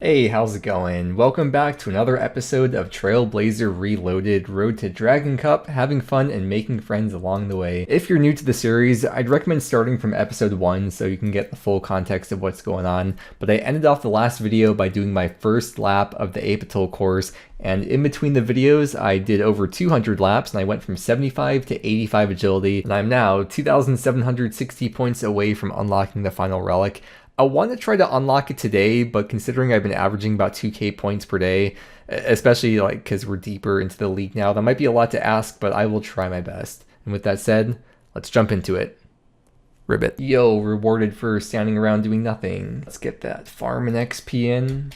Hey, how's it going? Welcome back to another episode of Trailblazer Reloaded, Road to Dragon Cup, having fun and making friends along the way. If you're new to the series, I'd recommend starting from episode 1 so you can get the full context of what's going on, but I ended off the last video by doing my first lap of the Apatoll course, and in between the videos I did over 200 laps and I went from 75 to 85 agility, and I'm now 2,760 points away from unlocking the final relic. I want to try to unlock it today, but considering I've been averaging about 2k points per day, especially like because we're deeper into the league now, that might be a lot to ask, but I will try my best. And with that said, let's jump into it. Ribbit. Yo, rewarded for standing around doing nothing. Let's get that farm and XP in.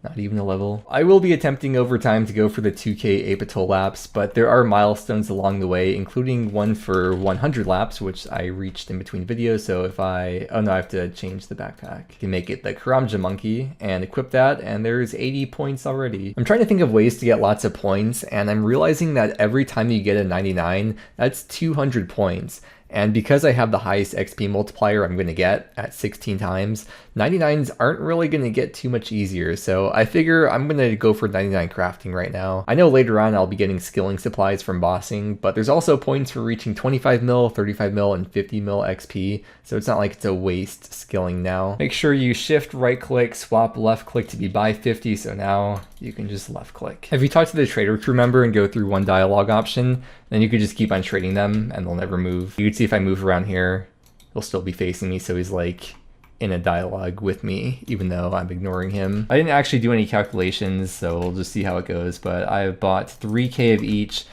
Not even a level. I will be attempting over time to go for the 2k Apatoll laps, but there are milestones along the way, including one for 100 laps, which I reached in between videos, so if I have to change the backpack. I can make it the Karamja monkey and equip that, and there's 80 points already. I'm trying to think of ways to get lots of points, and I'm realizing that every time you get a 99, that's 200 points. And because I have the highest XP multiplier I'm going to get at 16 times, 99s aren't really going to get too much easier, so I figure I'm going to go for 99 crafting right now. I know later on I'll be getting skilling supplies from bossing, but there's also points for reaching 25 mil, 35 mil, and 50 mil XP, so it's not like it's a waste skilling now. Make sure you shift right click, swap left click to be by 50, so now you can just left click. If you talk to the trader crew member and go through one dialogue option, then you could just keep on trading them and they'll never move. You can see if I move around here, he'll still be facing me, so he's like in a dialogue with me, even though I'm ignoring him. I didn't actually do any calculations, so we'll just see how it goes, but I bought 3k of each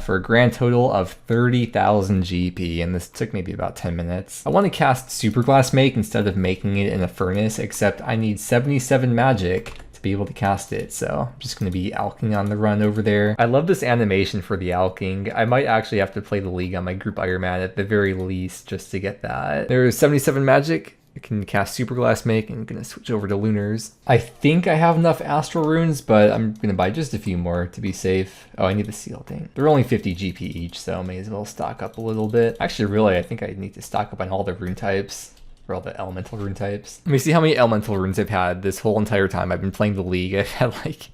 for a grand total of 30,000 GP, and this took maybe about 10 minutes. I want to cast Super Glass Make instead of making it in a furnace, except I need 77 magic to be able to cast it, so I'm just going to be alking on the run over there. I love this animation for the alking. I might actually have to play the league on my group Ironman at the very least just to get that. There's 77 magic. I can cast Super Glass Make, and I'm going to switch over to Lunars. I think I have enough Astral Runes, but I'm going to buy just a few more to be safe. Oh, I need the Seal thing. They're only 50 GP each, so may as well stock up a little bit. Actually, really, I think I need to stock up on all the rune types. For all the elemental rune types. Let me see how many elemental runes I've had this whole entire time I've been playing the league. I've had like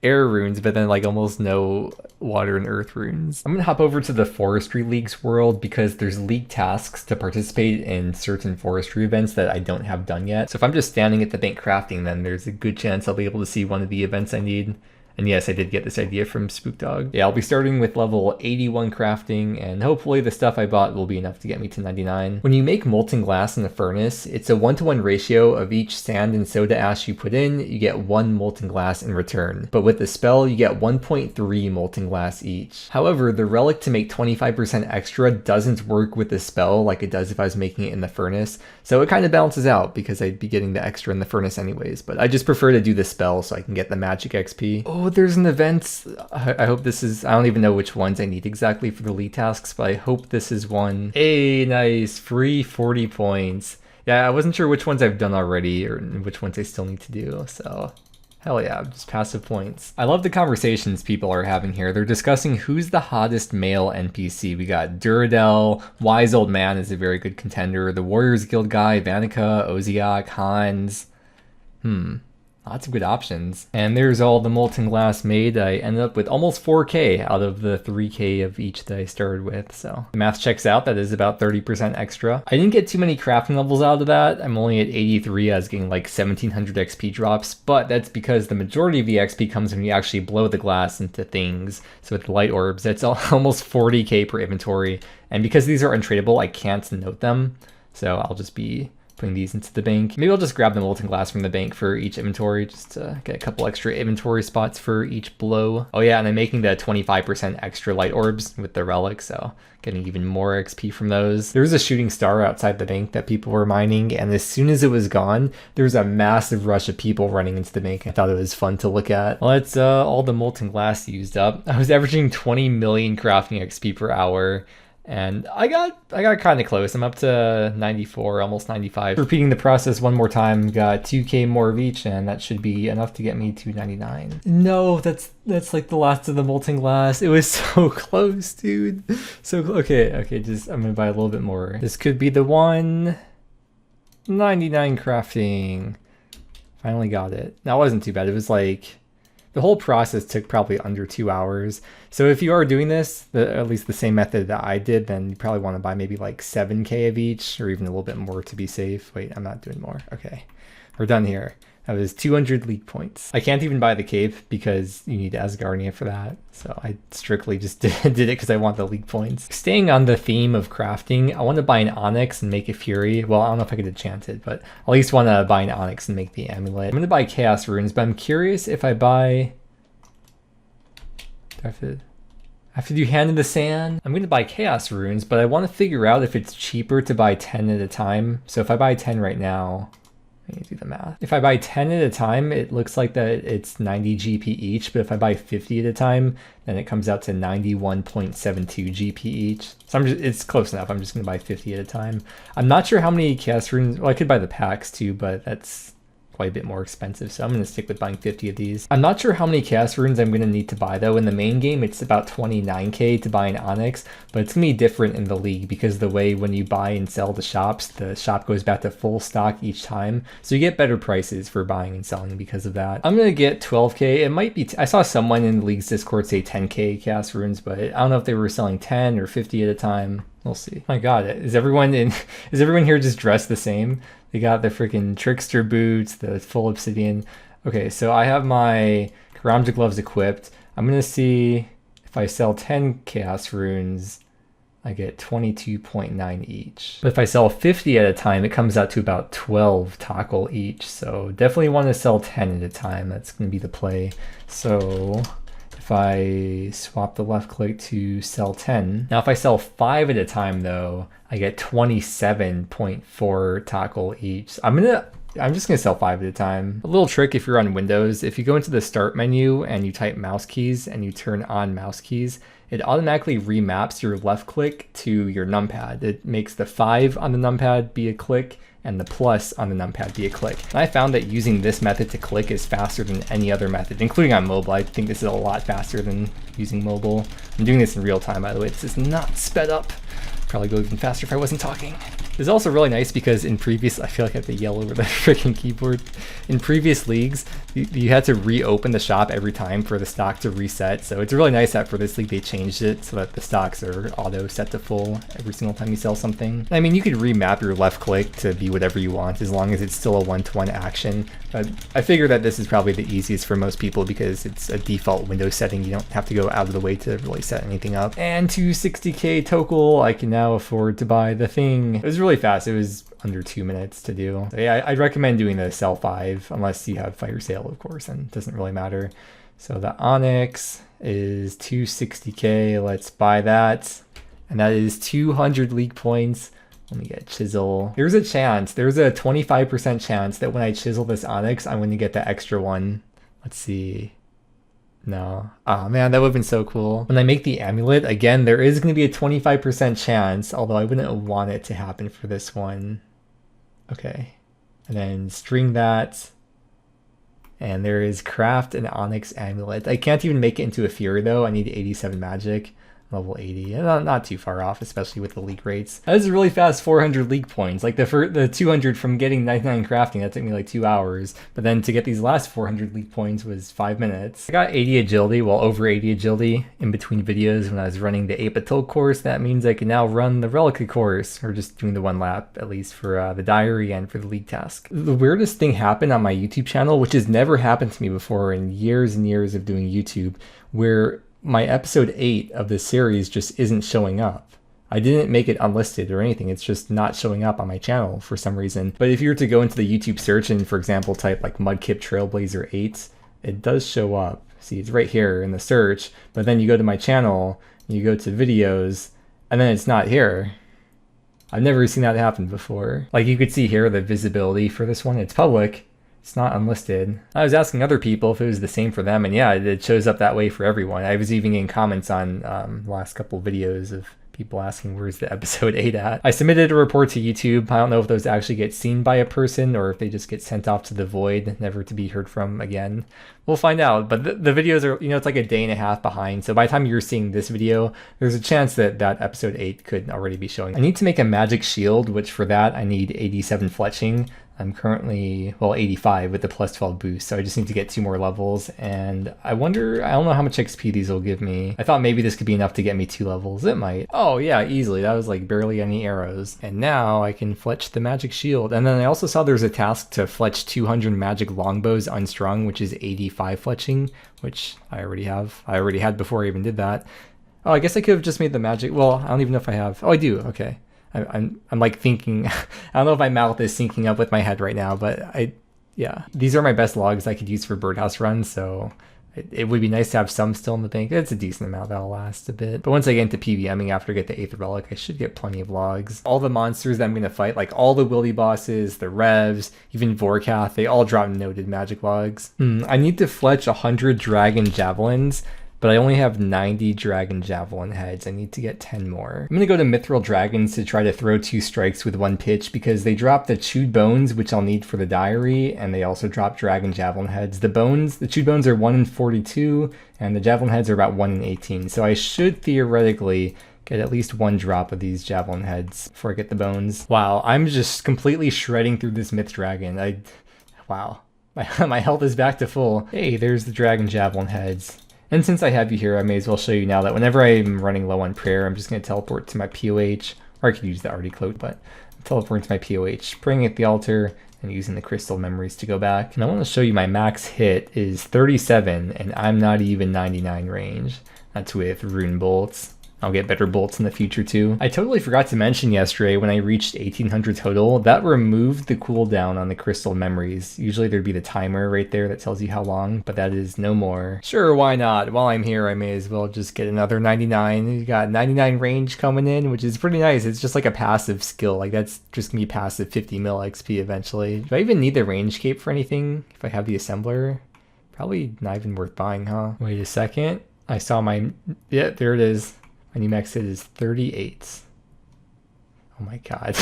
air runes, but then like almost no water and earth runes. I'm gonna hop over to the forestry leagues world because there's league tasks to participate in certain forestry events that I don't have done yet. So if I'm just standing at the bank crafting, then there's a good chance I'll be able to see one of the events I need. And yes, I did get this idea from Spook Dog. Yeah, I'll be starting with level 81 crafting, and hopefully the stuff I bought will be enough to get me to 99. When you make molten glass in the furnace, it's a 1-to-1 ratio of each sand and soda ash you put in, you get 1 molten glass in return. But with the spell, you get 1.3 molten glass each. However, the relic to make 25% extra doesn't work with the spell like it does if I was making it in the furnace, so it kind of balances out because I'd be getting the extra in the furnace anyways, but I just prefer to do the spell so I can get the magic XP. Oh, there's an event. I hope this is, I don't even know which ones I need exactly for the league tasks, but I hope this is one. Hey, nice, free 40 points. Yeah, I wasn't sure which ones I've done already or which ones I still need to do, so hell yeah, just passive points. I love the conversations people are having here. They're discussing who's the hottest male NPC. We got Duradel, Wise Old Man is a very good contender, the Warriors Guild guy, Vanica, Oziak, Hans. Lots of good options. And there's all the molten glass made. I ended up with almost 4k out of the 3k of each that I started with, so the math checks out. That is about 30% extra. I didn't get too many crafting levels out of that. I'm only at 83. I was getting like 1700 XP drops, but that's because the majority of the XP comes when you actually blow the glass into things. So with the light orbs, that's almost 40k per inventory. And because these are untradeable, I can't note them. So I'll just be putting these into the bank. Maybe I'll just grab the molten glass from the bank for each inventory, just to get a couple extra inventory spots for each blow. Oh yeah, and I'm making the 25% extra light orbs with the relic, so getting even more XP from those. There was a shooting star outside the bank that people were mining, and as soon as it was gone, there was a massive rush of people running into the bank. I thought it was fun to look at. Well, that's all the molten glass used up. I was averaging 20 million crafting XP per hour. And I got kind of close. I'm up to 94, almost 95. Repeating the process one more time, got 2k more of each, and that should be enough to get me to 99. No, that's like the last of the molten glass. It was so close, dude. So okay, just I'm gonna buy a little bit more. This could be the one. 99 crafting. Finally got it. That wasn't too bad. It was like, the whole process took probably under 2 hours. So if you are doing this, at least the same method that I did, then you probably want to buy maybe like 7k of each, or even a little bit more to be safe. Wait, I'm not doing more. Okay, we're done here. That was 200 league points. I can't even buy the cape because you need Asgardia for that. So I strictly just did it because I want the league points. Staying on the theme of crafting, I want to buy an onyx and make a fury. Well, I don't know if I could enchant it, but I at least want to buy an onyx and make the amulet. I'm going to buy chaos runes, but I'm curious if I buy... I have to do hand in the sand. I'm going to buy chaos runes, but I want to figure out if it's cheaper to buy 10 at a time. So if I buy 10 right now... Let me do the math. If I buy 10 at a time, it looks like that it's 90 GP each, but if I buy 50 at a time, then it comes out to 91.72 GP each. So it's close enough. I'm just going to buy 50 at a time. I'm not sure how many chaos runes, well, I could buy the packs too, but that's quite a bit more expensive, so I'm going to stick with buying 50 of these. I'm not sure how many chaos runes I'm going to need to buy though. In the main game, it's about 29k to buy an onyx, but it's going to be different in the league because the way when you buy and sell the shop goes back to full stock each time, so you get better prices for buying and selling because of that. I'm going to get 12k. It might be, I saw someone in the league's Discord say 10k chaos runes, but I don't know if they were selling 10 or 50 at a time. We'll see. My god, is everyone here just dressed the same? They got the freaking trickster boots, the full obsidian. Okay, so I have my Karamja gloves equipped. I'm gonna see if I sell 10 chaos runes, I get 22.9 each. But if I sell 50 at a time, it comes out to about 12 tackle each. So definitely want to sell 10 at a time. That's gonna be the play. So if I swap the left click to sell 10. Now if I sell 5 at a time though, I get 27.4 tackle each. I'm just gonna sell 5 at a time. A little trick if you're on Windows, if you go into the start menu and you type mouse keys and you turn on mouse keys, it automatically remaps your left click to your numpad. It makes the 5 on the numpad be a click and the plus on the numpad be a click. And I found that using this method to click is faster than any other method, including on mobile. I think this is a lot faster than using mobile. I'm doing this in real time, by the way. This is not sped up. Probably go even faster if I wasn't talking. It's also really nice because in previous, I feel like I have to yell over the freaking keyboard. In previous leagues, you had to reopen the shop every time for the stock to reset. So it's really nice that for this league they changed it so that the stocks are auto set to full every single time you sell something. I mean, you could remap your left click to be whatever you want as long as it's still a one-to-one action. But I figure that this is probably the easiest for most people because it's a default Windows setting. You don't have to go out of the way to really set anything up. And to 60k total, I can now afford to buy the thing. It was really fast. It was under 2 minutes to do. So yeah, I'd recommend doing the sell 5 unless you have fire sale, of course, and it doesn't really matter. So the onyx is 260k. Let's buy that. And that is 200 league points. Let me get chisel. There's a 25% chance that when I chisel this onyx, I'm going to get the extra one. Let's see. No. Oh man, that would have been so cool. When I make the amulet, again, there is going to be a 25% chance, although I wouldn't want it to happen for this one. Okay. And then string that. And there is craft an onyx amulet. I can't even make it into a fury though. I need 87 magic. Level 80, not too far off, especially with the league rates. That is a really fast 400 league points. Like the 200 from getting 99 crafting, that took me like 2 hours. But then to get these last 400 league points was 5 minutes. I got 80 agility, well over 80 agility in between videos when I was running the 8-Batil course. That means I can now run the Relic course, or just doing the 1 lap at least for the diary and for the league task. The weirdest thing happened on my YouTube channel, which has never happened to me before in years and years of doing YouTube, where my episode 8 of this series just isn't showing up. I didn't make it unlisted or anything. It's just not showing up on my channel for some reason. But if you were to go into the YouTube search and, for example, type like Mudkip Trailblazer 8, it does show up. See, it's right here in the search. But then you go to my channel, you go to videos, and then it's not here. I've never seen that happen before. Like you could see here the visibility for this one. It's public. It's not unlisted. I was asking other people if it was the same for them, and yeah, it shows up that way for everyone. I was even getting comments on the last couple of videos of people asking where's the episode 8 at. I submitted a report to YouTube. I don't know if those actually get seen by a person or if they just get sent off to the void, never to be heard from again. We'll find out, but the videos are, it's like a day and a half behind. So by the time you're seeing this video, there's a chance that episode 8 could already be showing. I need to make a magic shield, which for that I need 87 fletching. I'm currently, well, 85 with the plus 12 boost, so I just need to get 2 more levels, and I don't know how much XP these will give me. I thought maybe this could be enough to get me 2 levels. It might. Oh yeah, easily. That was like barely any arrows. And now I can fletch the magic shield. And then I also saw there's a task to fletch 200 magic longbows unstrung, which is 85 fletching, which I already have. I already had before I even did that. Oh, I guess I could have just made the magic. Well, I don't even know if I have. Oh, I do. Okay. I'm like thinking, I don't know if my mouth is syncing up with my head right now, but yeah, these are my best logs I could use for birdhouse runs, so it would be nice to have some still in the bank. It's a decent amount, that'll last a bit. But once I get into PVMing after I get the 8th relic, I should get plenty of logs. All the monsters that I'm going to fight, like all the willy bosses, the revs, even Vorkath, they all drop noted magic logs. I need to fletch 100 dragon javelins, but I only have 90 dragon javelin heads. I need to get 10 more. I'm gonna go to mithril dragons to try to throw 2 strikes with 1 pitch because they drop the chewed bones, which I'll need for the diary, and they also drop dragon javelin heads. The chewed bones are 1 in 42, and the javelin heads are about 1 in 18. So I should theoretically get at least 1 drop of these javelin heads before I get the bones. Wow, I'm just completely shredding through this myth dragon. Wow, my health is back to full. Hey, there's the dragon javelin heads. And since I have you here, I may as well show you now that whenever I'm running low on prayer, I'm just going to teleport to my POH, or I could use the Artie Cloak, but I'm teleporting to my POH, praying at the altar, and using the crystal memories to go back. And I want to show you my max hit is 37, and I'm not even 99 range. That's with rune bolts. I'll get better bolts in the future too. I totally forgot to mention yesterday when I reached 1800 total, that removed the cooldown on the crystal memories. Usually there'd be the timer right there that tells you how long, but that is no more. Sure, why not? While I'm here, I may as well just get another 99. You got 99 range coming in, which is pretty nice. It's just like a passive skill. Like that's just gonna be passive 50 mil XP eventually. Do I even need the range cape for anything? If I have the assembler? Probably not even worth buying, huh? Wait a second. I saw yeah, there it is. My new max hit is 38. Oh my god.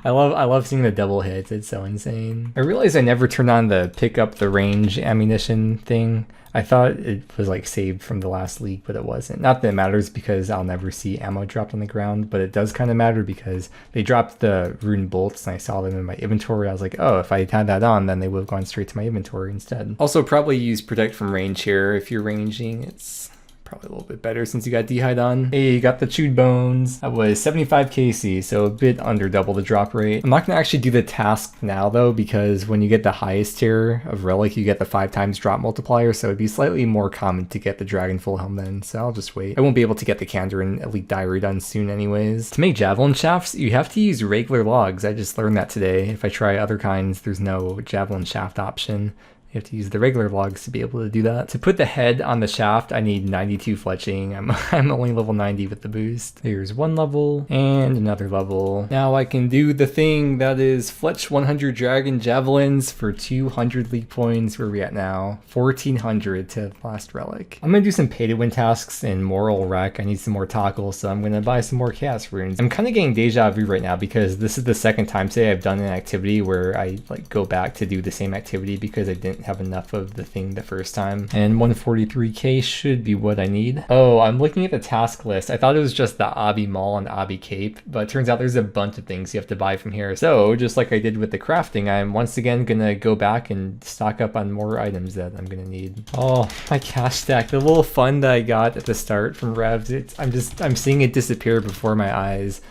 I love seeing the double hits. It's so insane. I realized I never turned on the pick up the range ammunition thing. I thought it was like saved from the last leak, but it wasn't. Not that it matters because I'll never see ammo dropped on the ground, but it does kind of matter because they dropped the rune bolts and I saw them in my inventory. I was like, oh, if I had that on, then they would have gone straight to my inventory instead. Also, probably use protect from range here if you're ranging. It's probably a little bit better since you got D'hide on. Hey, you got the chewed bones. That was 75 KC, so a bit under double the drop rate. I'm not gonna actually do the task now though, because when you get the highest tier of Relic, you get the 5 times drop multiplier, so it'd be slightly more common to get the Dragon Full Helm then, so I'll just wait. I won't be able to get the Kandarin Elite Diary done soon anyways. To make javelin shafts, you have to use regular logs. I just learned that today. If I try other kinds, there's no javelin shaft option. You have to use the regular logs to be able to do that. To put the head on the shaft, I need 92 fletching. I'm only level 90 with the boost. There's 1 level and another level. Now I can do the thing that is fletch 100 dragon javelins for 200 league points. Where are we at now? 1400 to last relic. I'm gonna do some pay to win tasks in Moral Wreck. I need some more tackles, so I'm gonna buy some more chaos runes. I'm kind of getting deja vu right now because this is the second time today I've done an activity where I like go back to do the same activity because I didn't have enough of the thing the first time, and 143k should be what I need. Oh, I'm looking at the task list. I thought it was just the obby maul and obby cape, but it turns out there's a bunch of things you have to buy from here. So just like I did with the crafting, I'm once again gonna go back and stock up on more items that I'm gonna need. Oh, my cash stack, the little fund that I got at the start from revs, I'm seeing it disappear before my eyes.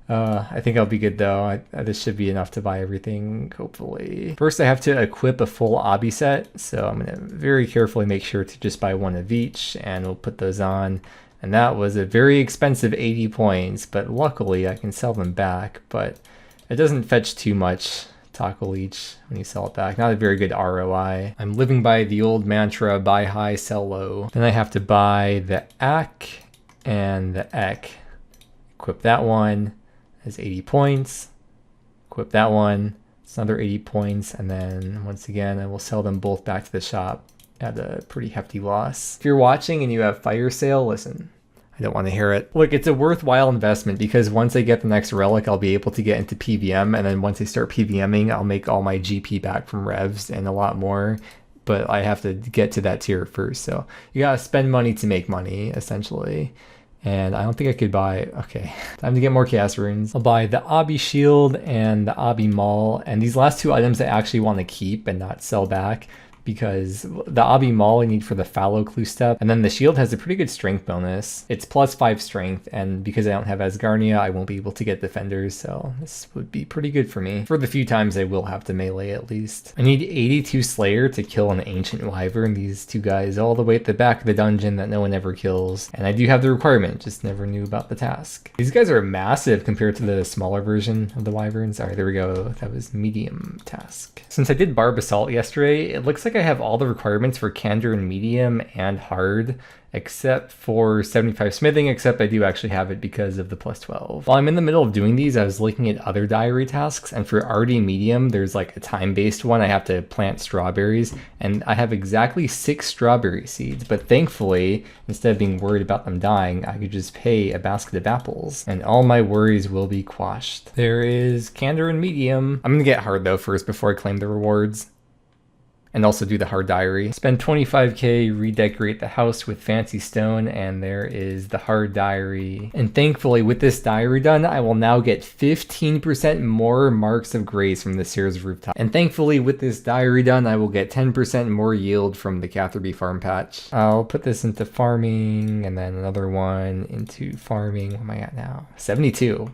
I think I'll be good though. This should be enough to buy everything, hopefully. First I have to equip a full obby set, so I'm gonna very carefully make sure to just buy 1 of each, and we'll put those on. And that was a very expensive 80 points, but luckily I can sell them back, but it doesn't fetch too much tackle leech when you sell it back. Not a very good ROI. I'm living by the old mantra, buy high, sell low. Then I have to buy the AK and the Ek. Equip that one. Is 80 points. Equip that one. It's another 80 points. And then once again, I will sell them both back to the shop at a pretty hefty loss. If you're watching and you have fire sale, listen, I don't want to hear it. Look, it's a worthwhile investment because once I get the next relic, I'll be able to get into PVM. And then once I start PVMing, I'll make all my GP back from revs and a lot more. But I have to get to that tier first. So you gotta spend money to make money, essentially. And I don't think I could buy, okay, time to get more chaos runes. I'll buy the obby shield and the obby maul. And these last two items I actually want to keep and not sell back, because the obby maul I need for the fallow clue step, and then the shield has a pretty good strength bonus. It's +5 strength, and because I don't have Asgarnia, I won't be able to get defenders, so this would be pretty good for me. For the few times I will have to melee at least. I need 82 Slayer to kill an Ancient Wyvern, these two guys all the way at the back of the dungeon that no one ever kills. And I do have the requirement, just never knew about the task. These guys are massive compared to the smaller version of the Wyverns. Alright, there we go. That was medium task. Since I did Barb Assault yesterday, it looks like I have all the requirements for Kandarin medium and hard, except for 75 smithing, except I do actually have it because of the +12. While I'm in the middle of doing these, I was looking at other diary tasks, and for RD medium, there's like a time-based one. I have to plant strawberries, and I have exactly 6 strawberry seeds, but thankfully, instead of being worried about them dying, I could just pay a basket of apples, and all my worries will be quashed. There is Kandarin medium. I'm gonna get hard though first before I claim the rewards. And also do the hard diary. Spend 25k, redecorate the house with fancy stone, and there is the hard diary. And thankfully, with this diary done, I will now get 15% more marks of grace from the Sears rooftop. And thankfully, with this diary done, I will get 10% more yield from the Catherby farm patch. I'll put this into farming, and then another one into farming. What am I at now? 72.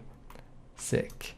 Sick.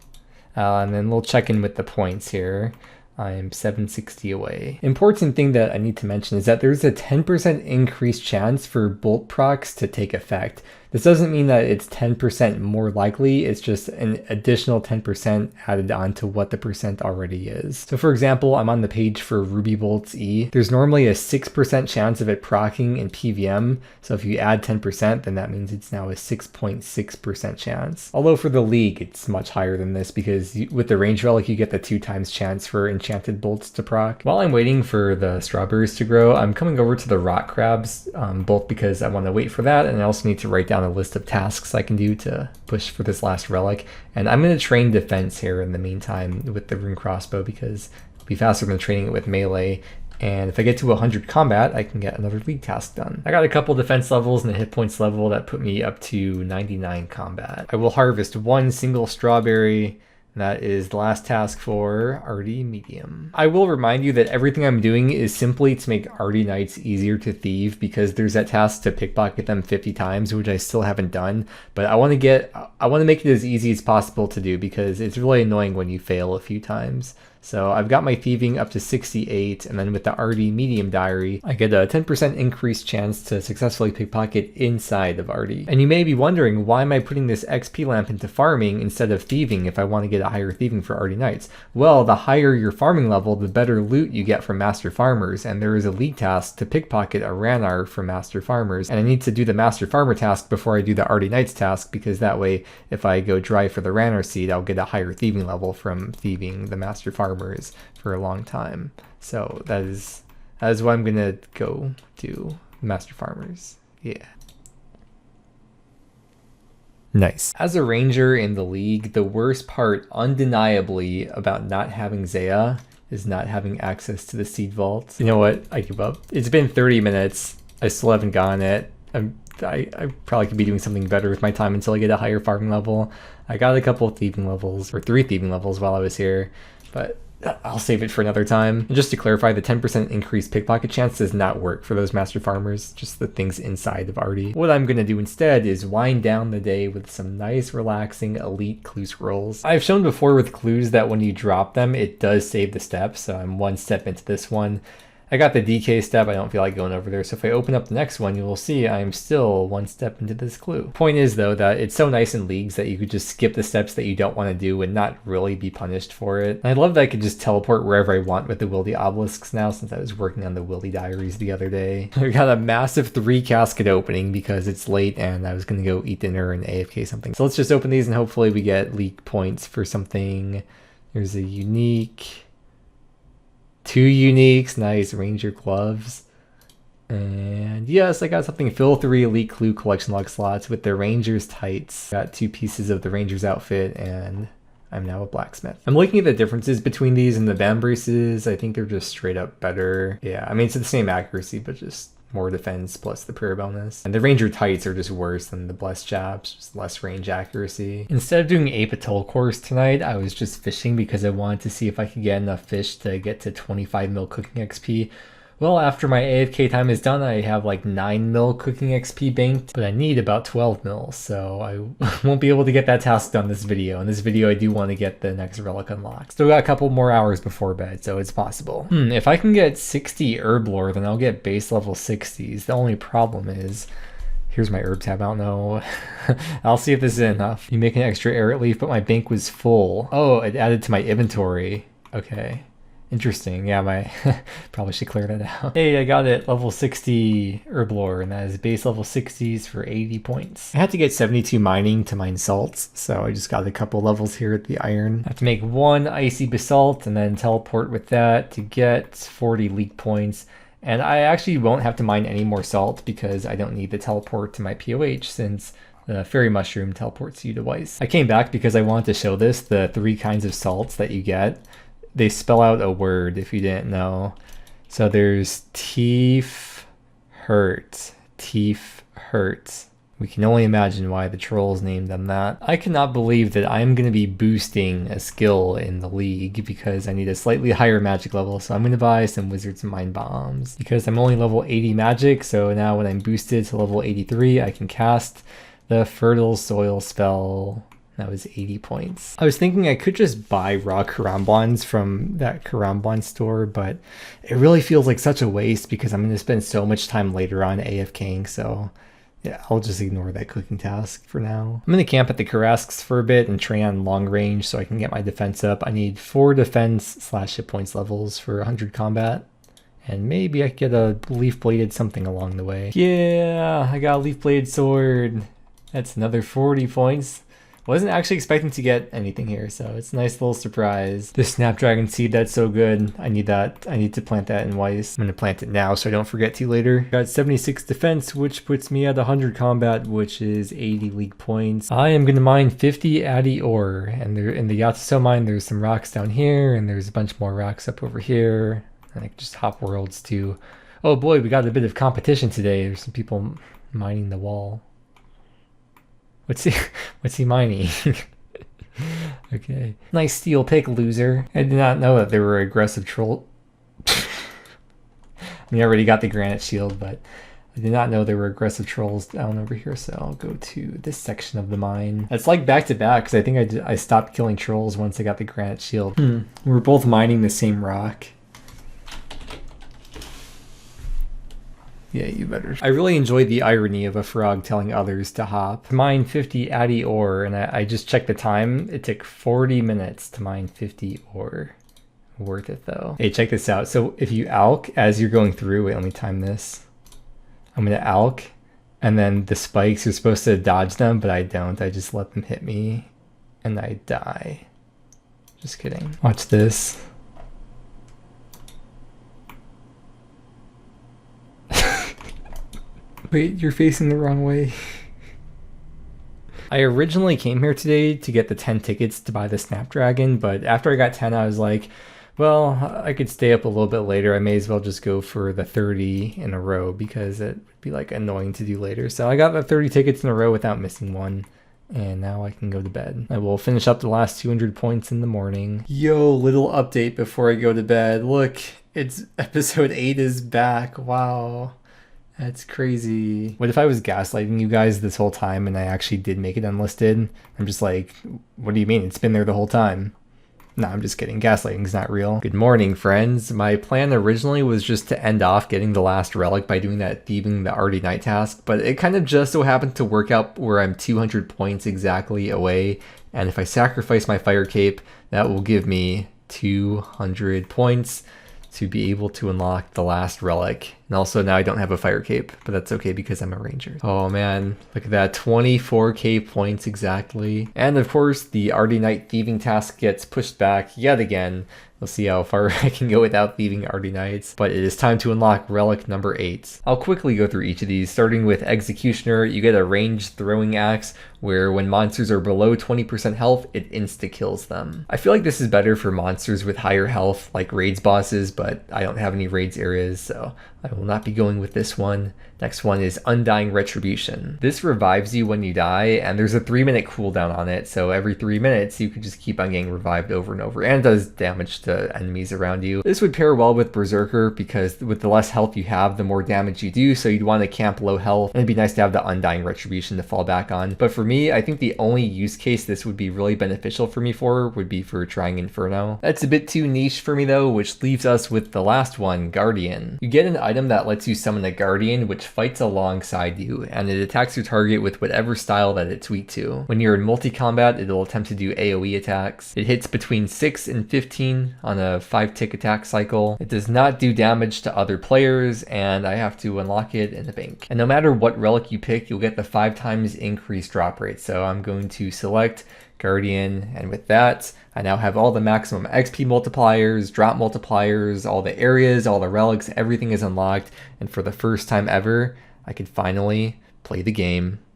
And then we'll check in with the points here. I'm 760 away. Important thing that I need to mention is that there's a 10% increased chance for bolt procs to take effect. This doesn't mean that it's 10% more likely, it's just an additional 10% added on to what the percent already is. So for example, I'm on the page for Ruby Bolt's E. There's normally a 6% chance of it proccing in PVM, so if you add 10%, then that means it's now a 6.6% chance. Although for the League, it's much higher than this, because with the range relic, you get the 2 times chance for enchanted bolts to proc. While I'm waiting for the strawberries to grow, I'm coming over to the rock crabs, both because I want to wait for that, and I also need to write down a list of tasks I can do to push for this last relic. And I'm going to train defense here in the meantime with the rune crossbow, because it'll be faster than training it with melee. And if I get to 100 combat, I can get another league task done. I got a couple defense levels and a hit points level that put me up to 99 combat. I will harvest 1 single strawberry. That is the last task for RD Medium. I will remind you that everything I'm doing is simply to make RD Knights easier to thieve, because there's that task to pickpocket them 50 times, which I still haven't done. But I want to make it as easy as possible to do, because it's really annoying when you fail a few times. So I've got my thieving up to 68, and then with the RD Medium Diary, I get a 10% increased chance to successfully pickpocket inside of RD. And you may be wondering, why am I putting this XP lamp into farming instead of thieving if I want to get a higher thieving for RD Knights? Well, the higher your farming level, the better loot you get from Master Farmers, and there is a league task to pickpocket a Ranar for Master Farmers, and I need to do the Master Farmer task before I do the RD Knights task, because that way, if I go dry for the Ranar seed, I'll get a higher thieving level from thieving the Master Farmers for a long time. So that is what I'm gonna go do. Master Farmers. Yeah. Nice. As a ranger in the League, the worst part undeniably about not having Zaya is not having access to the seed vault. You know what? I give up. It's been 30 minutes. I still haven't gotten it. I probably could be doing something better with my time until I get a higher farming level. I got a couple of thieving levels, or 3 thieving levels while I was here, but I'll save it for another time. And just to clarify, the 10% increased pickpocket chance does not work for those Master Farmers, just the things inside of RD. What I'm going to do instead is wind down the day with some nice, relaxing, elite clue scrolls. I've shown before with clues that when you drop them, it does save the steps, so I'm 1 step into this one. I got the DK step, I don't feel like going over there, so if I open up the next one, you will see I'm still 1 step into this clue. Point is though that it's so nice in leagues that you could just skip the steps that you don't want to do and not really be punished for it. And I love that I could just teleport wherever I want with the Wildy obelisks now, since I was working on the Wildy diaries the other day. I got a massive 3 casket opening because it's late and I was going to go eat dinner and AFK something. So let's just open these and hopefully we get league points for something. There's a unique. 2 uniques, nice ranger gloves. And yes, I got something. Fill 3 elite clue collection log slots with the ranger's tights. Got 2 pieces of the ranger's outfit, and I'm now a blacksmith. I'm looking at the differences between these and the band braces. I think they're just straight up better. Yeah, I mean, it's the same accuracy, but just more defense plus the prayer bonus. And the ranger tights are just worse than the blessed chaps, just less range accuracy. Instead of doing a patrol course tonight, I was just fishing because I wanted to see if I could get enough fish to get to 25 mil cooking XP. Well, after my AFK time is done, I have like 9 mil cooking XP banked, but I need about 12 mil, so I won't be able to get that task done this video. In this video, I do want to get the next relic unlocked. Still got a couple more hours before bed, so it's possible. If I can get 60 herb lore, then I'll get base level 60s. The only problem is, here's my herb tab, I don't know. I'll see if this is enough. You make an extra arrowroot leaf, but my bank was full. Oh, it added to my inventory. Okay. Interesting. Yeah, my probably should clear that out. Hey, I got it. Level 60 herb lore, and that is base level 60s for 80 points. I had to get 72 mining to mine salts, so I just got a couple levels here at the iron. I have to make 1 icy basalt and then teleport with that to get 40 leak points. And I actually won't have to mine any more salt because I don't need to teleport to my POH since the fairy mushroom teleports you to twice. I came back because I wanted to show this, the 3 kinds of salts that you get. They spell out a word if you didn't know. So there's teeth hurt. Teeth hurt. We can only imagine why the trolls named them that. I cannot believe that I'm going to be boosting a skill in the league because I need a slightly higher magic level. So I'm going to buy some wizards and mind bombs because I'm only level 80 magic. So now when I'm boosted to level 83, I can cast the fertile soil spell. That was 80 points. I was thinking I could just buy raw karambans from that karamban store, but it really feels like such a waste because I'm going to spend so much time later on AFKing, so yeah, I'll just ignore that cooking task for now. I'm going to camp at the Karasks for a bit and train on long range so I can get my defense up. I need 4 defense / hit points levels for 100 combat. And maybe I could get a leaf-bladed something along the way. Yeah, I got a leaf-bladed sword. That's another 40 points. Wasn't actually expecting to get anything here, so it's a nice little surprise. This snapdragon seed, that's so good. I need that. I need to plant that in Weiss. I'm gonna plant it now so I don't forget to later. Got 76 defense, which puts me at 100 combat, which is 80 league points. I am gonna mine 50 addy ore, and there in the Yatsuto mine, there's some rocks down here, and there's a bunch more rocks up over here. And I can just hop worlds too. Oh boy, we got a bit of competition today. There's some people mining the wall. What's he mining? Okay. Nice steel pick, loser. I did not know that there were aggressive troll. I mean, I already got the granite shield, but I did not know there were aggressive trolls down over here, so I'll go to this section of the mine. It's like back to back, because I think I stopped killing trolls once I got the granite shield. We're both mining the same rock. Yeah, you better. I really enjoyed the irony of a frog telling others to hop. Mine 50 addy ore, and I just checked the time. It took 40 minutes to mine 50 ore. Worth it though. Hey, check this out. So if you alk as you're going through, wait, let me time this. I'm gonna alk, and then the spikes, you're supposed to dodge them, but I don't. I just let them hit me, and I die. Just kidding. Watch this. Wait, you're facing the wrong way. I originally came here today to get the 10 tickets to buy the Snapdragon, but after I got 10, I was like, well, I could stay up a little bit later. I may as well just go for the 30 in a row because it would be like annoying to do later. So I got the 30 tickets in a row without missing one. And now I can go to bed. I will finish up the last 200 points in the morning. Yo, little update before I go to bed. Look, it's episode 8 is back. Wow. That's crazy. What if I was gaslighting you guys this whole time and I actually did make it unlisted? I'm just like, what do you mean? It's been there the whole time. No, I'm just kidding. Gaslighting's not real. Good morning, friends. My plan originally was just to end off getting the last relic by doing that thieving the Ardy Night task, but it kind of just so happened to work out where I'm 200 points exactly away, and if I sacrifice my fire cape, that will give me 200 points to be able to unlock the last relic. And also now I don't have a fire cape, but that's okay because I'm a ranger. Oh man, look at that, 24k points exactly. And of course the Ardy Night thieving task gets pushed back yet again We'll see how far I can go without Thieving Arty Knights, but it is time to unlock relic number 8. I'll quickly go through each of these, starting with Executioner. You get a ranged throwing axe, where when monsters are below 20% health, it insta-kills them. I feel like this is better for monsters with higher health, like raids bosses, but I don't have any raids areas, so I will not be going with this one. Next one is Undying Retribution. This revives you when you die, and there's a 3-minute cooldown on it, so every 3 minutes you can just keep on getting revived over and over, and does damage to enemies around you. This would pair well with Berserker, because with the less health you have, the more damage you do, so you'd want to camp low health, and it'd be nice to have the Undying Retribution to fall back on. But for me, I think the only use case this would be really beneficial for me for would be for trying Inferno. That's a bit too niche for me though, which leaves us with the last one, Guardian. You get an item that lets you summon a Guardian, which fights alongside you, and it attacks your target with whatever style that it's weak to. When you're in multi-combat, it'll attempt to do AoE attacks. It hits between 6 and 15 on a 5-tick attack cycle. It does not do damage to other players, and I have to unlock it in the bank. And no matter what relic you pick, you'll get the 5 times increased drop rate. So I'm going to select Guardian, and with that, I now have all the maximum XP multipliers, drop multipliers, all the areas, all the relics, everything is unlocked, and for the first time ever, I can finally play the game